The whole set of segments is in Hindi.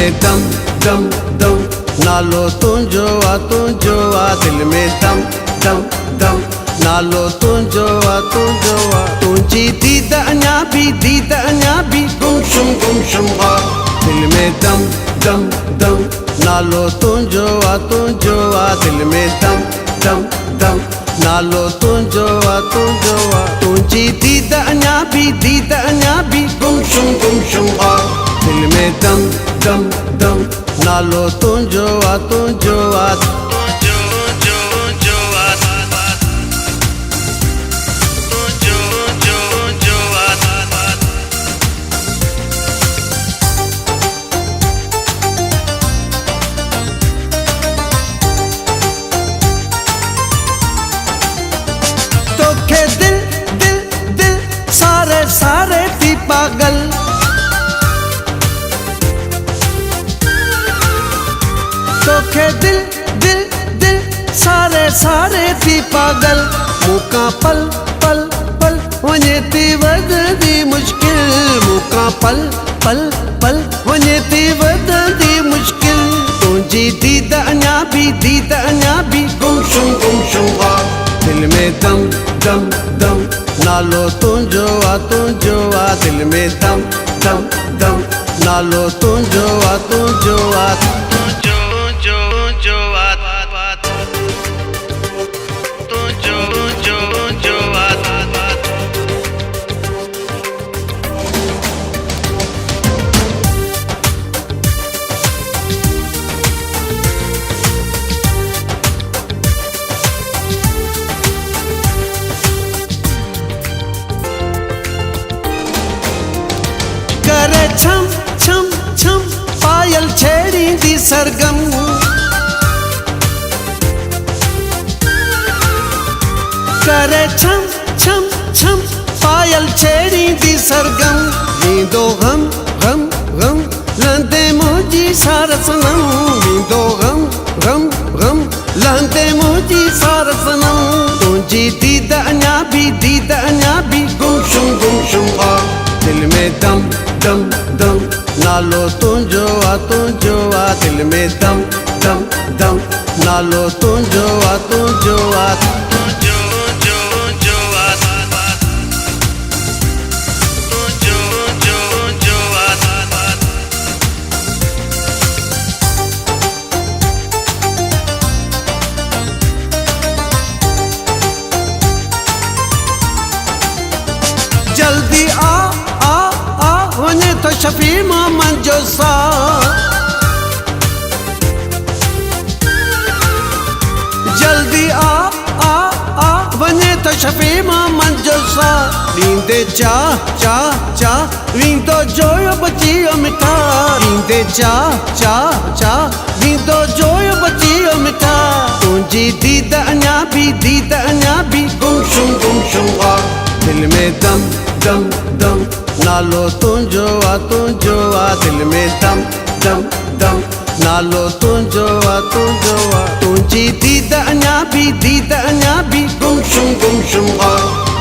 में दम दम दम, नालो तुंहिंजो आ दिल में दम दम दम, नालो तुंहिंजो आ तुंहिंजी दीद अञा बि गुमशुम आ दिल में दम दम दम, नालो तुंहिंजो आ दिल में दम दम दम, नालो तुंहिंजो आ तुंहिंजी दीद अञा बि गुमशुम आ दिल में दम दम दम, नालो तुंहिंजो आ तोखे दिल दिल दिल सारे थी पागल, तोखे दिल दिल दिल सारे थी पागल, मूंखां पल पल पल वञे थी वधंदी मुश्किल, मूंखां पल पल पल वञे थी वधंदी मुश्किल, तुंहिंजी दीद अञा बि गुमशुम आ दिल में दम दम दम, नालो तुंहिंजो आ दिल में दम दम दम, नालो तुंहिंजो आ करे छम छम छम पायल छेड़ींदी सरगम, करे छम छम छम पायल छेड़ींदी सरगम, वींदो गम गम गम लहंदे मुंहिंजी सार सनम, वींदो गम गम गम लहंदे मुंहिंजी सार सनम, तुंहिंजी दीद अञा बि गुमशुम आ दिल में दम दम दम, नालो तुंहिंजो आ दिल में दम दम दम, नालो तुंहिंजो आ जल्दी आ वञे तो शफी मोहम्मद जो साथ, जल्दी आ वञे तो शफी मोहम्मद जो साथ, ॾींदे चाह वींदो जोयो बची वियो मिठा, ॾींदे चाह वींदो जोयो बची वियो मिठा, तुंहिंजी दीद अञा बि गुमशुम आ दिल में दम दम दम, नालो तुंहिंजो आ दिल में दम दम दम, नालो तुंहिंजो आ तुंहिंजी दीद अञा बि गुमशुम आ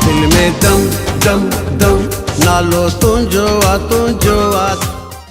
दिल में दम दम दम, नालो तुंहिंजो आ